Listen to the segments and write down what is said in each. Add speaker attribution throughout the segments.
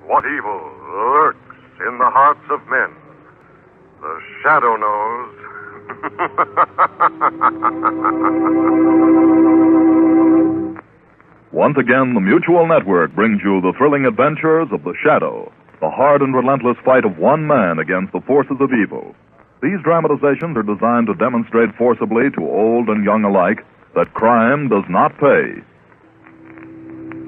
Speaker 1: What evil lurks in the hearts of men? The Shadow knows.
Speaker 2: Once again, the Mutual Network brings you the thrilling adventures of the Shadow, the hard and relentless fight of one man against the forces of evil. These dramatizations are designed to demonstrate forcibly to old and young alike that crime does not pay.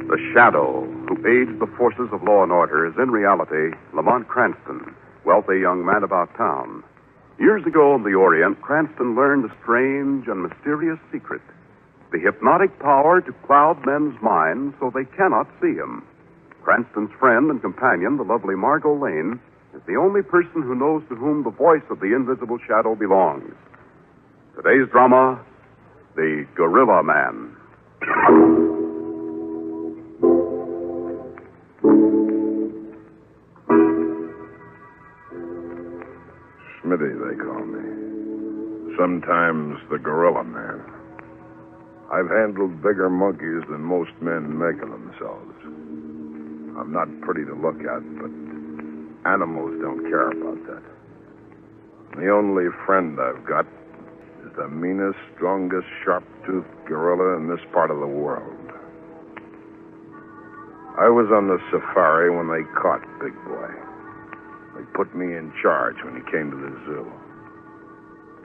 Speaker 1: The Shadow, who aids the forces of law and order, is in reality Lamont Cranston, wealthy young man about town. Years ago in the Orient, Cranston learned a strange and mysterious secret: the hypnotic power to cloud men's minds so they cannot see him. Cranston's friend and companion, the lovely Margot Lane, is the only person who knows to whom the voice of the invisible Shadow belongs. Today's drama, The Gorilla Man.
Speaker 3: Smitty, they call me. Sometimes the Gorilla Man. I've handled bigger monkeys than most men make of themselves. I'm not pretty to look at, but animals don't care about that. The only friend I've got is the meanest, strongest, sharp-toothed gorilla in this part of the world. I was on the safari when they caught Big Boy. They put me in charge when he came to the zoo.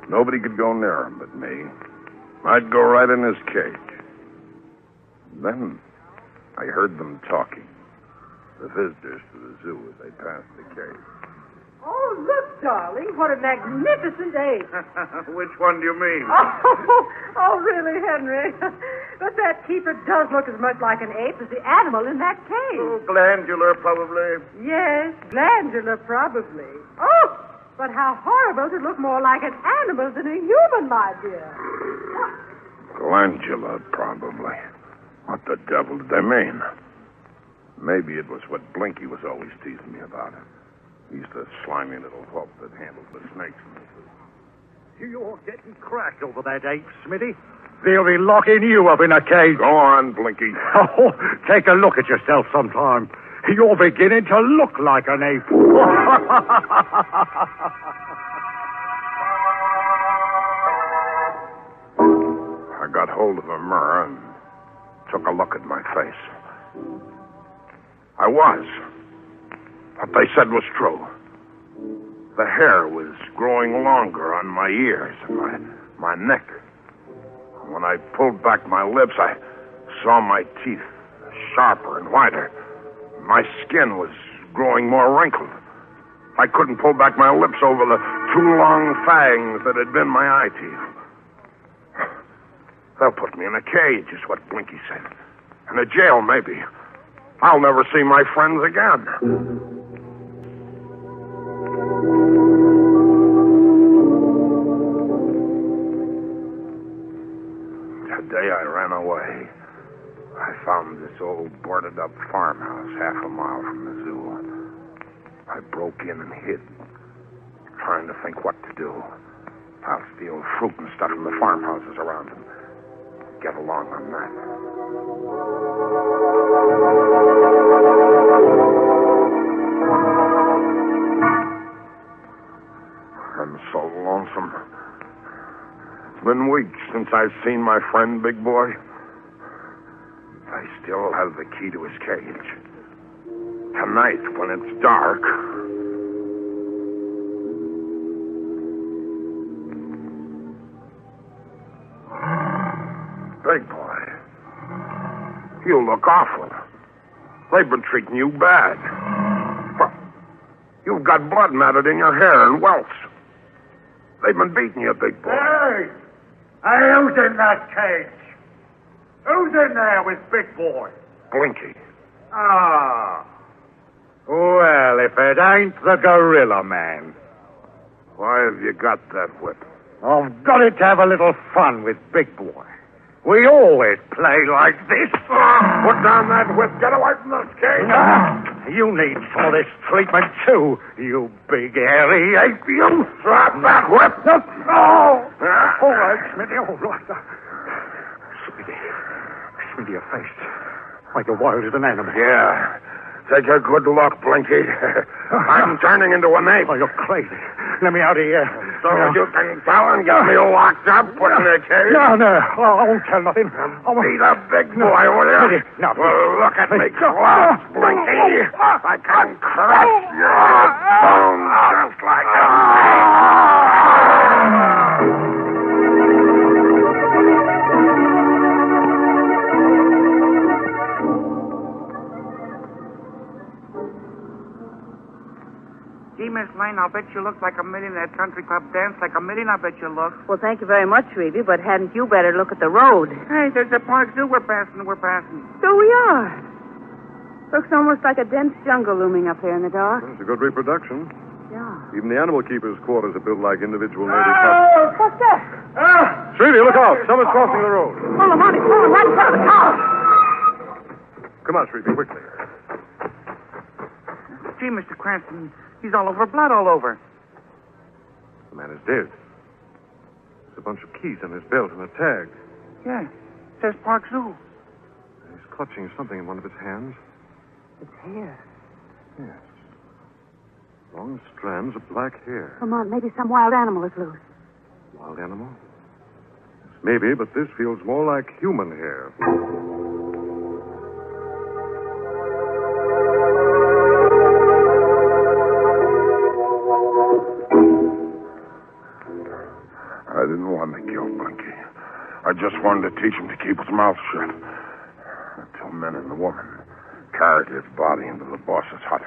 Speaker 3: Nobody could go near him but me. I'd go right in his cage. Then I heard them talking, the visitors to the zoo as they passed the cage.
Speaker 4: Oh, look, darling, what a magnificent ape.
Speaker 3: Which one do you mean?
Speaker 4: Oh, really, Henry? But that keeper does look as much like an ape as the animal in that cage.
Speaker 3: Oh, glandular, probably.
Speaker 4: Yes, glandular, probably. Oh, but how horrible to look more like an animal than a human, my dear.
Speaker 3: Glandular, probably. What the devil did they mean? Maybe it was what Blinky was always teasing me about. He's the slimy little whelp that handles the snakes in the zoo.
Speaker 5: You're getting cracked over that ape, Smitty. They'll be locking you up in a cage.
Speaker 3: Go on, Blinky.
Speaker 5: Oh, take a look at yourself sometime. You're beginning to look like an ape.
Speaker 3: I got hold of a mirror and took a look at my face. I was. What they said was true. The hair was growing longer on my ears and my neck. When I pulled back my lips, I saw my teeth sharper and whiter. My skin was growing more wrinkled. I couldn't pull back my lips over the two long fangs that had been my eye teeth. They'll put me in a cage, is what Blinky said. In a jail, maybe. I'll never see my friends again. Today I ran away. I found this old boarded-up farmhouse half a mile from the zoo. I broke in and hid, trying to think what to do. I'll steal fruit and stuff from the farmhouses around and get along on that. I'm so lonesome. It's been weeks since I've seen my friend, Big Boy. I still have the key to his cage. Tonight, when it's dark... Big Boy, you look awful. They've been treating you bad. Well, you've got blood matted in your hair and welts. They've been beating you, Big Boy.
Speaker 5: Hey! Who's in that cage? Who's in there with Big Boy?
Speaker 3: Blinky.
Speaker 5: Ah. Well, if it ain't the Gorilla Man.
Speaker 3: Why have you got that whip?
Speaker 5: I've got it to have a little fun with Big Boy. We always play like this.
Speaker 3: Put down that whip. Get away from the cage.
Speaker 5: You need some of this treatment, too, you big hairy ape, you.
Speaker 3: Drop that whip.
Speaker 5: Oh! All right, Smitty, all right. Smitty, your face. Like a wild as an animal.
Speaker 3: Yeah. Take a good look, Blinky. I'm turning into an ape.
Speaker 5: Oh, you're crazy. Let me out of here.
Speaker 3: So you can tell and get me locked up, put in a cage?
Speaker 5: No. I won't tell nothing.
Speaker 3: Be the big boy, will you?
Speaker 5: No.
Speaker 3: Well, look at me close, Blinky. I can crush your bones just like
Speaker 6: Gee, Miss Lane, I'll bet you look like a million at that country club dance. Like a million, I bet you look.
Speaker 7: Well, thank you very much, Reevy, but hadn't you better look at the road?
Speaker 6: Hey, there's the Park Zoo we're passing.
Speaker 7: So we are. Looks almost like a dense jungle looming up there in the dark.
Speaker 8: It's a good reproduction.
Speaker 7: Yeah.
Speaker 8: Even the animal keepers' quarters are built like individual native huts.
Speaker 7: What's that?
Speaker 8: Shrevey, look out. Someone's crossing the road.
Speaker 7: Hold on, Monty. Hold on, right in front of the car.
Speaker 8: Come on, Shrevey, quickly.
Speaker 6: Gee, Mr. Cranston, he's all over, blood all over.
Speaker 8: The man is dead. There's a bunch of keys on his belt and a tag.
Speaker 6: Yeah, says Park Zoo.
Speaker 8: He's clutching something in one of his hands.
Speaker 7: It's hair.
Speaker 8: Yes. Long strands of black hair.
Speaker 7: Lamont, maybe some wild animal is loose.
Speaker 8: Wild animal? Yes, maybe, but this feels more like human hair.
Speaker 3: I didn't want to kill Blinky. I just wanted to teach him to keep his mouth shut. The two men and the woman carried his body into the boss's hut.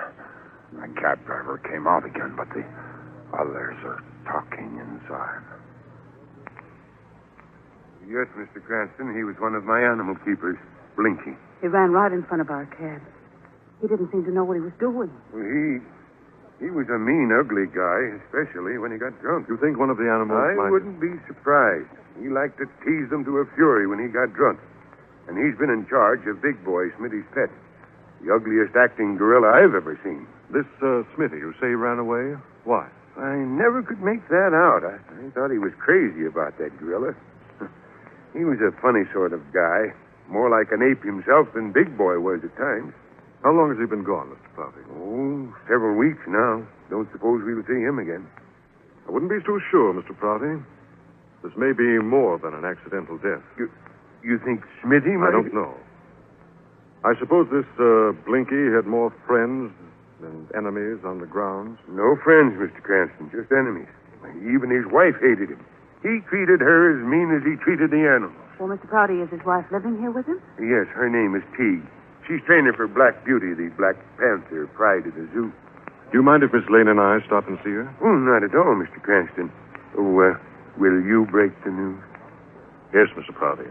Speaker 3: The cab driver came out again, but the others are talking inside.
Speaker 9: Yes, Mr. Cranston, he was one of my animal keepers, Blinky.
Speaker 7: He ran right in front of our cab. He didn't seem to know what he was doing.
Speaker 9: Well, he was a mean, ugly guy, especially when he got drunk.
Speaker 8: You think one of the animals
Speaker 9: I wouldn't be surprised. He liked to tease them to a fury when he got drunk. And he's been in charge of Big Boy, Smitty's pet. The ugliest acting gorilla I've ever seen.
Speaker 8: This Smitty, you say he ran away? Why?
Speaker 9: I never could make that out. I thought he was crazy about that gorilla. He was a funny sort of guy. More like an ape himself than Big Boy was at times.
Speaker 8: How long has he been gone, Mr. Prouty?
Speaker 9: Oh, several weeks now. Don't suppose we'll see him again.
Speaker 8: I wouldn't be too sure, Mr. Prouty. This may be more than an accidental death.
Speaker 9: You think Smitty might...
Speaker 8: I don't know. I suppose this Blinky had more friends than enemies on the grounds.
Speaker 9: No friends, Mr. Cranston, just enemies. Even his wife hated him. He treated her as mean as he treated the animals.
Speaker 7: Well, Mr. Prouty, is his wife living here with him?
Speaker 9: Yes, her name is Teague. She's trainer for Black Beauty, the Black Panther, pride of the zoo.
Speaker 8: Do you mind if Miss Lane and I stop and see her?
Speaker 9: Oh, not at all, Mr. Cranston. Oh, will you break the news?
Speaker 8: Yes, Mr. Prouty.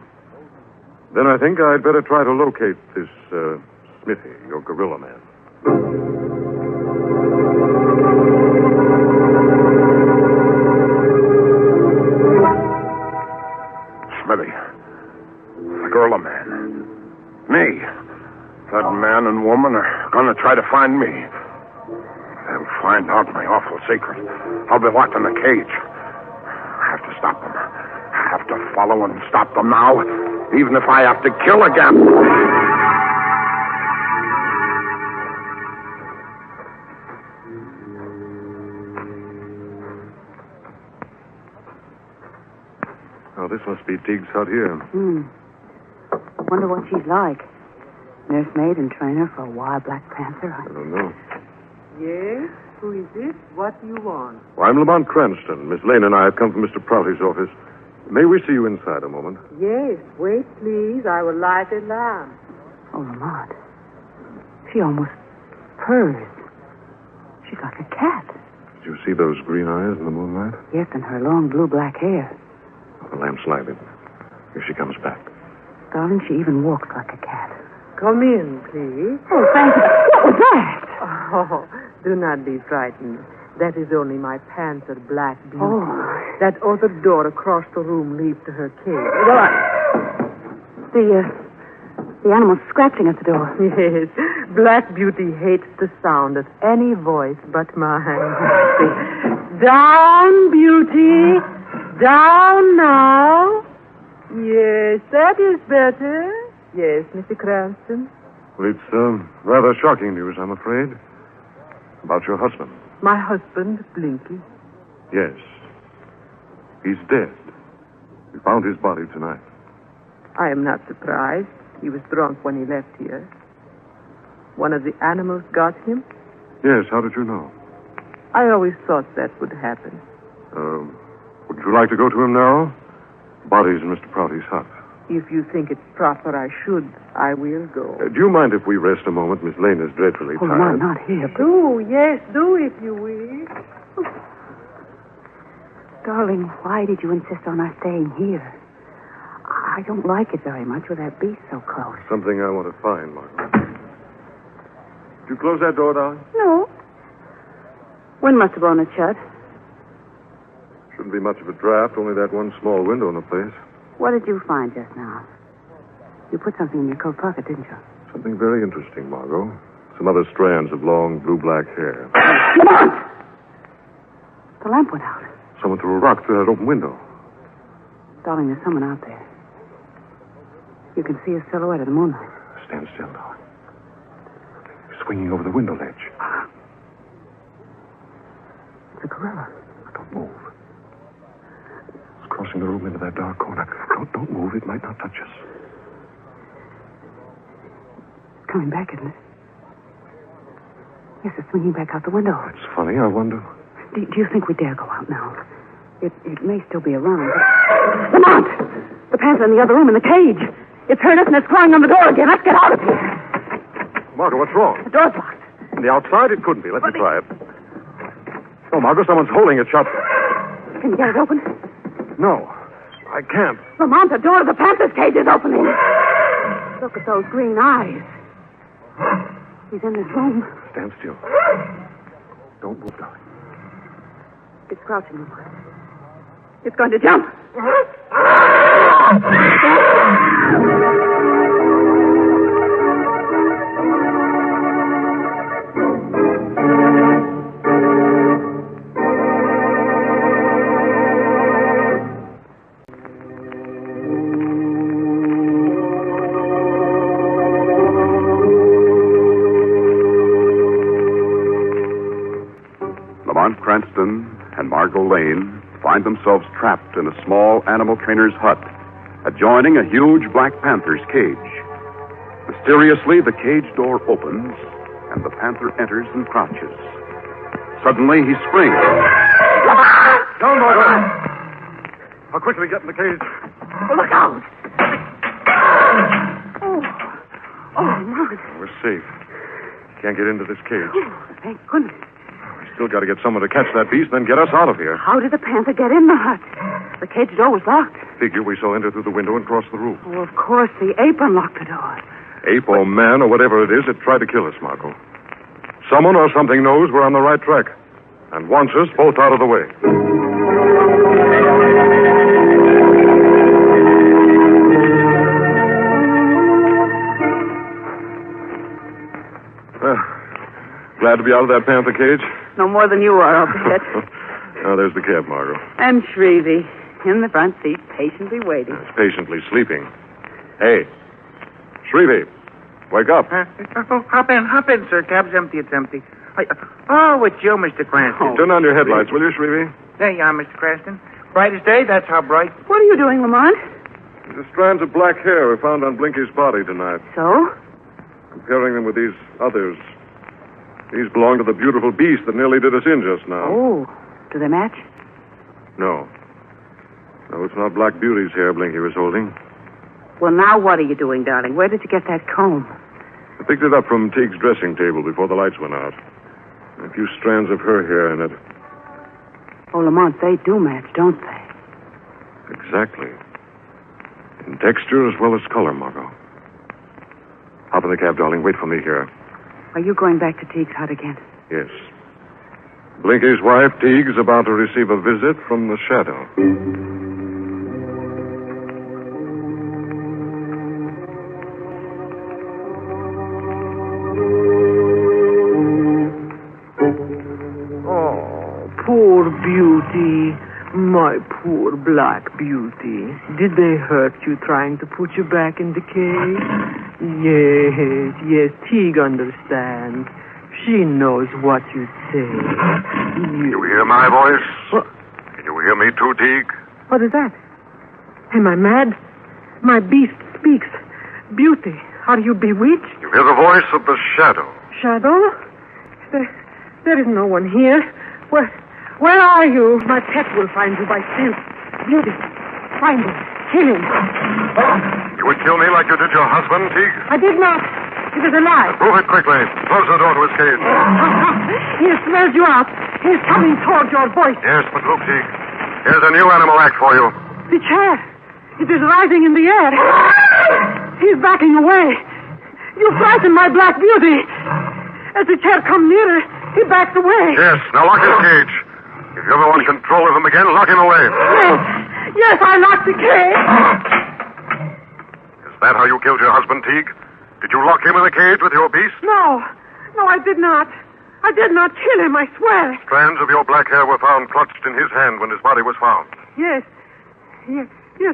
Speaker 8: Then I think I'd better try to locate this Smithy, your gorilla man.
Speaker 3: Smitty. The gorilla man. Me. That man and woman are going to try to find me. They'll find out my awful secret. I'll be locked in a cage. I have to stop them. I have to follow and stop them now, even if I have to kill again.
Speaker 8: Oh, this must be Teague's hut here.
Speaker 7: Wonder what she's like. Nursemaid and trainer for a wild Black Panther.
Speaker 8: I don't know.
Speaker 4: Yes? Who is it? What do you want?
Speaker 8: Well, I'm Lamont Cranston. Miss Lane and I have come from Mr. Prouty's office. May we see you inside a moment?
Speaker 4: Yes, wait, please. I will light a lamp.
Speaker 7: Oh, Lamont. She almost purrs. She's like a cat.
Speaker 8: Did you see those green eyes in the moonlight?
Speaker 7: Yes, and her long blue-black hair.
Speaker 8: The lamp's lighted. Here she comes back.
Speaker 7: Darling, she even walks like a cat.
Speaker 4: Come in, please.
Speaker 7: Oh, thank you. What was that?
Speaker 4: Oh, do not be frightened. That is only my panther, Black Beauty.
Speaker 7: Oh.
Speaker 4: That other door across the room leads to her cage.
Speaker 7: Well, the animal's scratching at the door.
Speaker 4: Yes, Black Beauty hates the sound of any voice but mine. Down, Beauty. Down now. Yes, that is better. Yes, Mr. Cranston.
Speaker 8: Well, it's rather shocking news, I'm afraid. About your husband.
Speaker 4: My husband, Blinky.
Speaker 8: Yes. He's dead. We found his body tonight.
Speaker 4: I am not surprised. He was drunk when he left here. One of the animals got him.
Speaker 8: Yes, how did you know?
Speaker 4: I always thought that would happen.
Speaker 8: Would you like to go to him now? The body's in Mr. Prouty's hut.
Speaker 4: If you think it's proper I should, I will go.
Speaker 8: Do you mind if we rest a moment? Miss Lane is dreadfully
Speaker 7: Oh,
Speaker 8: tired.
Speaker 7: not here.
Speaker 4: Do, yes, do if you wish.
Speaker 7: Darling, why did you insist on our staying here? I don't like it very much with that beast so close.
Speaker 8: Something I want to find, Margaret. Did you close that door, darling?
Speaker 7: No. Wind must have blown it shut.
Speaker 8: Shouldn't be much of a draft, only that one small window in the place.
Speaker 7: What did you find just now? You put something in your coat pocket, didn't you?
Speaker 8: Something very interesting, Margot. Some other strands of long blue-black hair.
Speaker 7: Lamont! The lamp went out.
Speaker 8: Someone threw a rock through that open window.
Speaker 7: Darling, there's someone out there. You can see a silhouette of the moonlight.
Speaker 8: Stand still, darling. He's swinging over the window ledge.
Speaker 7: It's a gorilla.
Speaker 8: Don't move. It's crossing the room into that dark corner. Don't move. It might not touch us.
Speaker 7: It's coming back, isn't it? Yes, it's swinging back out the window.
Speaker 8: That's funny. I wonder.
Speaker 7: Do you think we dare go out now? It may still be around. But... Lamont! The panther in the other room in the cage. It's heard us and it's clawing on the door again. Let's get out of here.
Speaker 8: Margot, what's wrong?
Speaker 7: The door's locked.
Speaker 8: On the outside? It couldn't be. Let me try it. Oh, Margot, someone's holding it shut.
Speaker 7: Can you get it open?
Speaker 8: No, I can't.
Speaker 7: Lamont, the door of the panther's cage is opening. Look at those green eyes. He's in this room.
Speaker 8: Stand still. Don't move, darling.
Speaker 7: It's crouching, Lamont. It's going to jump.
Speaker 1: Lamont Cranston and Margot Lane find themselves trapped in a small animal trainer's hut, adjoining a huge Black Panther's cage. Mysteriously, the cage door opens, and the panther enters and crouches. Suddenly, he springs.
Speaker 8: Down, Margot! I'll quickly get in the cage.
Speaker 7: Look out! Oh, Lamont.
Speaker 8: We're safe. Can't get into this cage.
Speaker 7: Thank goodness.
Speaker 8: Still got to get someone to catch that beast, then get us out of here.
Speaker 7: How did the panther get in the hut? The cage door was locked.
Speaker 8: Figure we saw enter through the window and cross the roof.
Speaker 7: Oh, of course, the ape unlocked the door.
Speaker 8: Ape or man or whatever it is, it tried to kill us, Marco. Someone or something knows we're on the right track and wants us both out of the way. Glad to be out of that panther cage?
Speaker 7: No more than you are, I'll bet.
Speaker 8: Now, there's the cab, Margot.
Speaker 7: And Shrevey in the front seat, patiently waiting.
Speaker 8: He's patiently sleeping. Hey, Shrevey, wake up.
Speaker 6: Hop in, sir. Cab's empty. It's empty. It's you, Mr. Cranston.
Speaker 8: Turn on your headlights, will you, Shrevey?
Speaker 6: There you are, Mr. Cranston. Bright as day, that's how bright.
Speaker 7: What are you doing, Lamont?
Speaker 8: The strands of black hair were found on Blinky's body tonight.
Speaker 7: So?
Speaker 8: Comparing them with these others. These belong to the beautiful beast that nearly did us in just now.
Speaker 7: Oh, do they match?
Speaker 8: No. No, it's not Black Beauty's hair Blinky was holding.
Speaker 7: Well, now what are you doing, darling? Where did you get that comb?
Speaker 8: I picked it up from Teague's dressing table before the lights went out. A few strands of her hair in it.
Speaker 7: Oh, Lamont, they do match, don't they?
Speaker 8: Exactly. In texture as well as color, Margot. Hop in the cab, darling. Wait for me here.
Speaker 7: Are you going back to Teague's hut again?
Speaker 8: Yes. Blinky's wife, Teague's about to receive a visit from the Shadow.
Speaker 10: Oh, poor Beauty. My poor black Beauty. Did they hurt you trying to put you back in the cage? Yes, Teague understands. She knows what you say.
Speaker 8: You hear my voice?
Speaker 10: What?
Speaker 8: Can you hear me too, Teague?
Speaker 10: What is that? Am I mad? My beast speaks. Beauty, are you bewitched?
Speaker 8: You hear the voice of the Shadow.
Speaker 10: Shadow? There is no one here. Where are you? My pet will find you by scent. Beauty, find him. Kill him.
Speaker 8: You would kill me like you did your husband, Teague?
Speaker 10: I did not. It is a lie.
Speaker 8: Prove it quickly. Close the door to his cage.
Speaker 10: He has smelled you out. He is coming toward your voice.
Speaker 8: Yes, but look, Teague. Here's a new animal act for you.
Speaker 10: The chair. It is rising in the air. He is backing away. You frightened my black Beauty. As the chair comes nearer, he backs away.
Speaker 8: Yes, now lock his cage. If you ever want control of him again, lock him away.
Speaker 10: Yes, I locked the cage.
Speaker 8: Is that how you killed your husband, Teague? Did you lock him in the cage with your beast?
Speaker 10: No, I did not. I did not kill him, I swear.
Speaker 8: Strands of your black hair were found clutched in his hand when his body was found.
Speaker 10: Yes,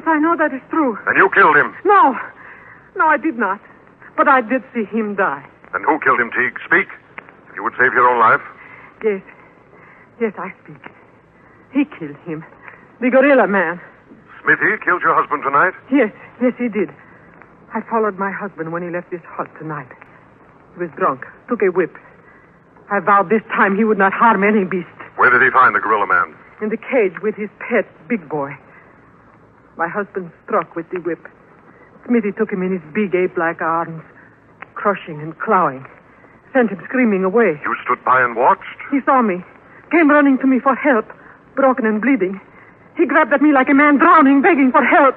Speaker 10: I know that is true.
Speaker 8: And you killed him.
Speaker 10: No, I did not. But I did see him die.
Speaker 8: And who killed him, Teague? Speak. If you would save your own life.
Speaker 10: Yes, I speak. He killed him. The gorilla man.
Speaker 8: Smithy killed your husband tonight?
Speaker 10: Yes, he did. I followed my husband when he left this hut tonight. He was drunk, took a whip. I vowed this time he would not harm any beast.
Speaker 8: Where did he find the gorilla man?
Speaker 10: In the cage with his pet, Big Boy. My husband struck with the whip. Smithy took him in his big ape-like arms, crushing and clawing. Sent him screaming away.
Speaker 8: You stood by and watched?
Speaker 10: He saw me. Came running to me for help, broken and bleeding. He grabbed at me like a man drowning, begging for help.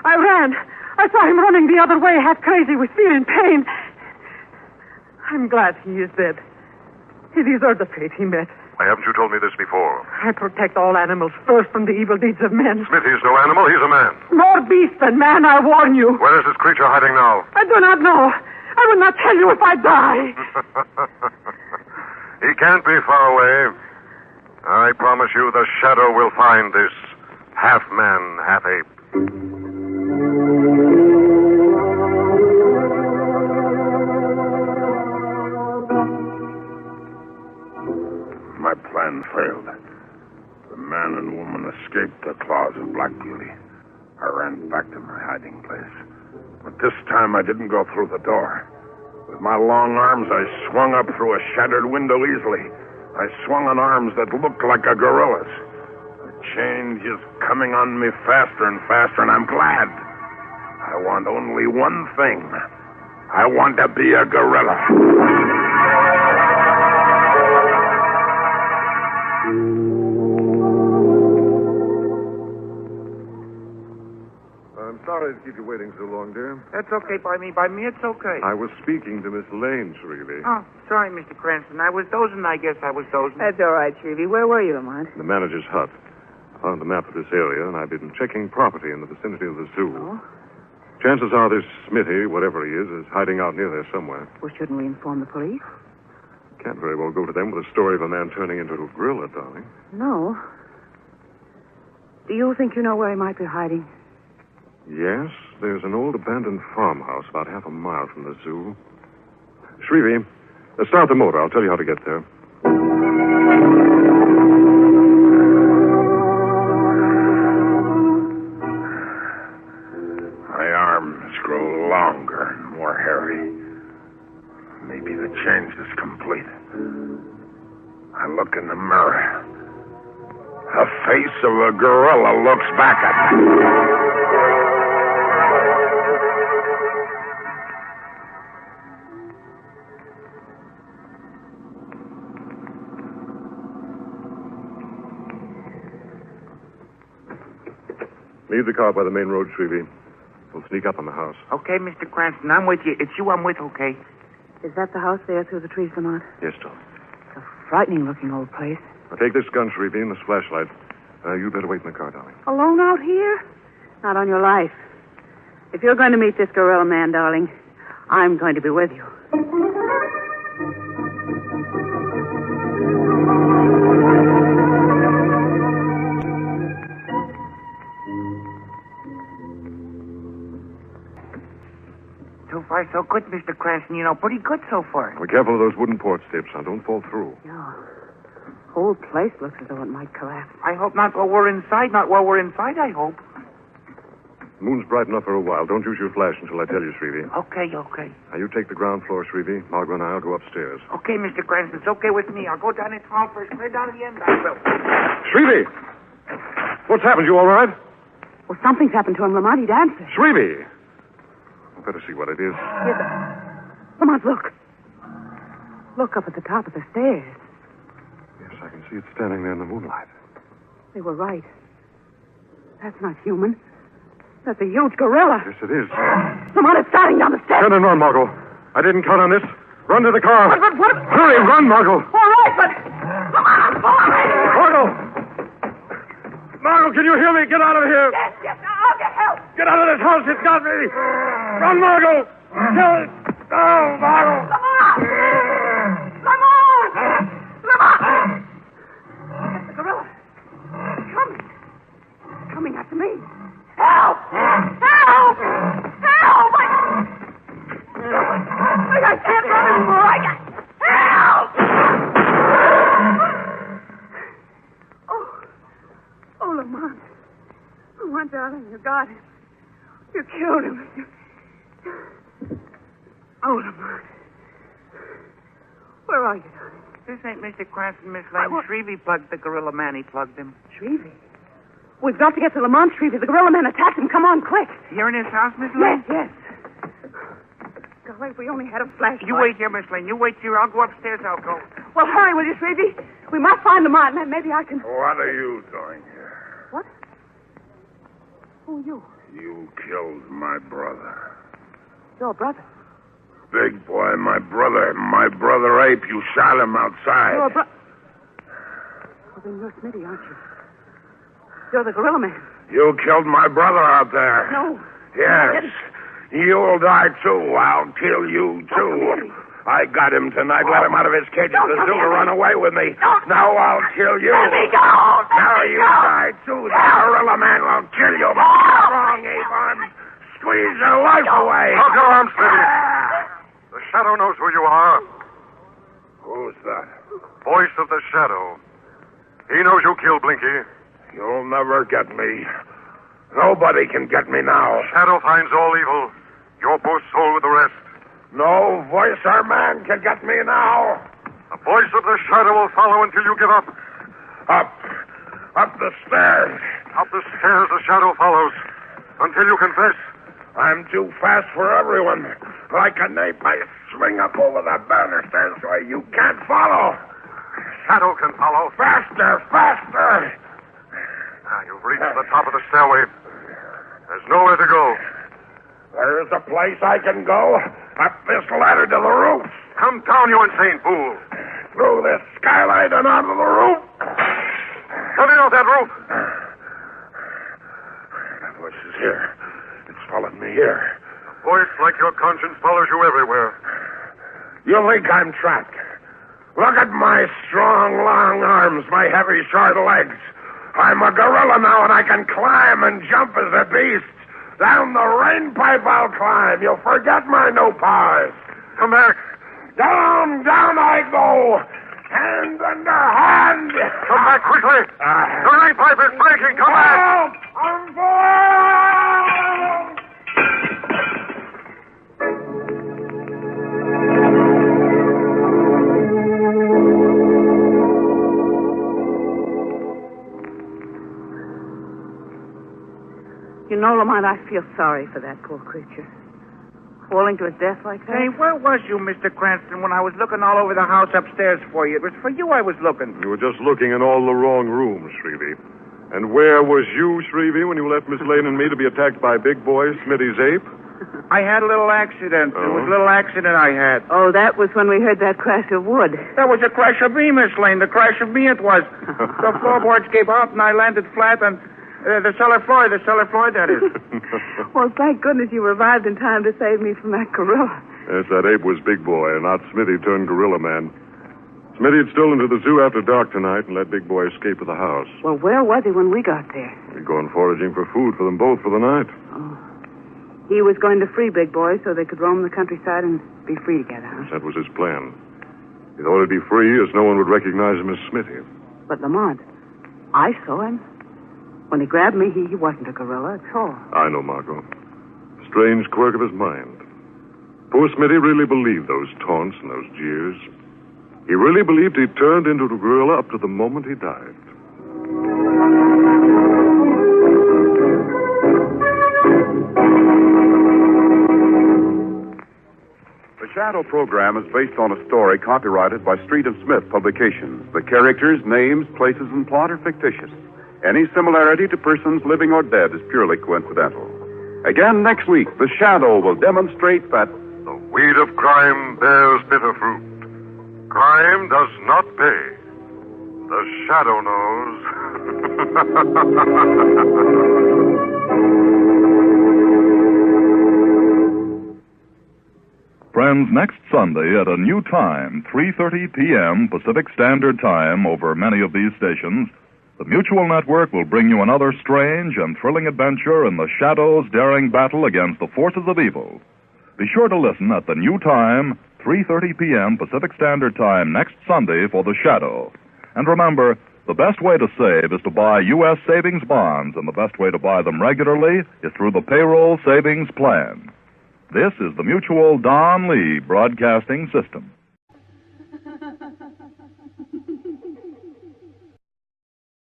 Speaker 10: I ran. I saw him running the other way, half crazy with fear and pain. I'm glad he is dead. He deserved the fate he met.
Speaker 8: Why haven't you told me this before?
Speaker 10: I protect all animals first from the evil deeds of men.
Speaker 8: Smithy's no animal, he's a man.
Speaker 10: More beast than man, I warn you.
Speaker 8: Where is this creature hiding now?
Speaker 10: I do not know. I will not tell you if I die.
Speaker 8: He can't be far away. I promise you the Shadow will find this half man, half ape.
Speaker 3: My plan failed. The man and woman escaped the claws of Black Beauty. I ran back to my hiding place. But this time I didn't go through the door. With my long arms, I swung up through a shattered window easily. I swung on arms that looked like a gorilla's. The change is coming on me faster and faster, and I'm glad. I want only one thing. I want to be a gorilla.
Speaker 8: I'm sorry to keep you waiting so long, dear.
Speaker 6: That's okay by me. By me, it's okay.
Speaker 8: I was speaking to Miss Lane, Shrevey.
Speaker 6: Oh, sorry, Mr. Cranston. I was dozing, I guess I was dozing.
Speaker 7: That's all right, Shrevey. Where were you, Lamont?
Speaker 8: The manager's hut. I found the map of this area, and I've been checking property in the vicinity of the zoo.
Speaker 7: Oh?
Speaker 8: Chances are this Smithy, whatever he is hiding out near there somewhere.
Speaker 7: Well, shouldn't we inform the police?
Speaker 8: Can't very well go to them with a story of a man turning into a gorilla, darling.
Speaker 7: No. Do you think you know where he might be hiding?
Speaker 8: Yes, there's an old abandoned farmhouse about half a mile from the zoo. Shrevey, start the motor. I'll tell you how to get there.
Speaker 3: My arms grow longer and more hairy. Maybe the change is complete. I look in the mirror. The face of a gorilla looks back at me.
Speaker 8: Leave the car by the main road, Shrevey. We'll sneak up on the house.
Speaker 6: Okay, Mr. Cranston, I'm with you. It's you I'm with, okay?
Speaker 7: Is that the house there through the trees, Lamont?
Speaker 8: Yes, Tom.
Speaker 7: It's a frightening-looking old place.
Speaker 8: Now take this gun, Shrevey, and this flashlight. You better wait in the car, darling.
Speaker 7: Alone out here? Not on your life. If you're going to meet this gorilla man, darling, I'm going to be with you.
Speaker 6: So far, so good, Mr. Cranston. You know, pretty good so far.
Speaker 8: Be careful of those wooden porch steps, now. Don't fall through.
Speaker 7: Yeah. Whole place looks as though it might collapse.
Speaker 6: I hope not while we're inside. Not while we're inside, I hope.
Speaker 8: The moon's bright enough for a while. Don't use your flash until I tell you, Shrevey.
Speaker 6: Okay.
Speaker 8: Now, you take the ground floor, Shrevey. Margot and I'll go upstairs.
Speaker 6: Okay, Mr. Cranston. It's okay with me. I'll go down this hall first. Clear down to the end. I will.
Speaker 8: Shrevey! What's happened? You all right?
Speaker 7: Well, something's happened to him, Lamont. He'd answer.
Speaker 8: Shrevey! I better see what it is.
Speaker 7: Yes. Lamont, look. Look up at the top of the stairs.
Speaker 8: Yes, I can see it standing there in the moonlight.
Speaker 7: They were right. That's not human. That's a huge gorilla.
Speaker 8: Yes, it is.
Speaker 7: Lamont, it's starting down the steps.
Speaker 8: Turn and run, Margot. I didn't count on this. Run to the car.
Speaker 7: What?
Speaker 8: Hurry, run, Margot.
Speaker 7: All right, but... Lamont,
Speaker 8: Margot! Margot, can you hear me? Get out of here.
Speaker 7: Yes, I'll get help.
Speaker 8: Get out of this house. It's got me. Run, Margot. Oh, Margot.
Speaker 7: Lamont! The gorilla. It's coming. It's coming after me. Help! Help! I can't run anymore. Help! Oh, Lamont. Lamont, darling, you got him. You killed him. Oh, Lamont. Where are you, darling?
Speaker 6: This ain't Mr. Cranston, Miss Lane. Shrevey plugged the gorilla man. He plugged him.
Speaker 7: Shrevey? We've got to get to Lamont, Shrevey. The gorilla man attacked him. Come on, quick.
Speaker 6: Here in his house, Miss Lane?
Speaker 7: Yes. Golly, if we only had a flashlight.
Speaker 6: You wait here, Miss Lane. You wait here. I'll go upstairs. I'll go.
Speaker 7: Well, hurry, will you, Shrevey? We must find Lamont. Maybe I can...
Speaker 3: What are you doing here?
Speaker 7: What? Who are you?
Speaker 3: You killed my brother.
Speaker 7: Your brother.
Speaker 3: Big boy, my brother. My brother Ape. You shot him outside.
Speaker 7: Your brother... Well, then you're Smitty, aren't you? You're the gorilla man.
Speaker 3: You killed my brother out there.
Speaker 7: No.
Speaker 3: Yes. You'll die, too. I'll kill you, too. I got him tonight. Let him out of his cage at the zoo to run away with me. Now I'll kill you.
Speaker 7: Let me go.
Speaker 3: Now you die, too. The gorilla man will kill you. Wrong, Ape. I'm squeeze your life away.
Speaker 8: Drop your arms, Smitty. The Shadow knows who you are.
Speaker 3: Who's that?
Speaker 8: Voice of the Shadow. He knows you killed Blinky.
Speaker 3: You'll never get me. Nobody can get me now.
Speaker 8: Shadow finds all evil. Your poor soul with the rest.
Speaker 3: No voice or man can get me now.
Speaker 8: The voice of the Shadow will follow until you give up.
Speaker 3: Up the stairs.
Speaker 8: Up the stairs the Shadow follows. Until you confess.
Speaker 3: I'm too fast for everyone. Like an ape, I swing up over the banisters where you can't follow.
Speaker 8: Shadow can follow.
Speaker 3: Faster!
Speaker 8: Now you've reached the top of the stairway. There's nowhere to go.
Speaker 3: There's a place I can go. Up this ladder to the roof.
Speaker 8: Come down, you insane fool.
Speaker 3: Through this skylight and onto the roof.
Speaker 8: Let me off that roof.
Speaker 3: That voice is here. It's followed me here.
Speaker 8: A voice like your conscience follows you everywhere.
Speaker 3: You think I'm trapped? Look at my strong, long arms, my heavy, short legs. I'm a gorilla now, and I can climb and jump as a beast. Down the rain pipe I'll climb. You'll forget my new powers.
Speaker 8: Come back.
Speaker 3: Down I go. Hand under hand.
Speaker 8: Come back quickly. The rain pipe is breaking. Come back.
Speaker 3: Help! I'm falling!
Speaker 7: You know, Lamont, I feel sorry for that poor creature. Falling to his death like that.
Speaker 6: Hey, where was you, Mr. Cranston, when I was looking all over the house upstairs for you? It was for you I was looking.
Speaker 8: You were just looking in all the wrong rooms, Shrevey. And where was you, Shrevey, when you left Miss Lane and me to be attacked by Big Boy, Smitty's ape?
Speaker 6: I had a little accident. It was a little accident I had.
Speaker 7: Oh, that was when we heard that crash of wood.
Speaker 6: That was a crash of me, Miss Lane. The crash of me it was. The floorboards gave out and I landed flat on the cellar floor, that is.
Speaker 7: Well, thank goodness you arrived in time to save me from that gorilla.
Speaker 8: Yes, that ape was Big Boy, and not Smitty turned gorilla man. Smitty had stolen to the zoo after dark tonight and let Big Boy escape to the house.
Speaker 7: Well, where was he when we got there?
Speaker 8: We'd gone foraging for food for them both for the night.
Speaker 7: Oh. He was going to free Big Boy so they could roam the countryside and be free together, huh?
Speaker 8: That was his plan. He thought he'd be free as no one would recognize him as Smitty.
Speaker 7: But, Lamont, I saw him. When he grabbed me, he wasn't a gorilla at all.
Speaker 8: I know, Margot. Strange quirk of his mind. Poor Smitty really believed those taunts and those jeers. He really believed he turned into a gorilla up to the moment he died.
Speaker 1: The Shadow program is based on a story copyrighted by Street and Smith Publications. The characters, names, places, and plot are fictitious. Any similarity to persons living or dead is purely coincidental. Again, next week, The Shadow will demonstrate that
Speaker 8: the weed of crime bears bitter fruit. Crime does not pay. The Shadow knows.
Speaker 2: Friends, next Sunday at a new time, 3:30 p.m. Pacific Standard Time over many of these stations, the Mutual Network will bring you another strange and thrilling adventure in the Shadow's daring battle against the forces of evil. Be sure to listen at the new time, 3:30 p.m. Pacific Standard Time next Sunday for The Shadow. And remember, the best way to save is to buy U.S. savings bonds, and the best way to buy them regularly is through the Payroll Savings Plan. This is the Mutual Don Lee Broadcasting System.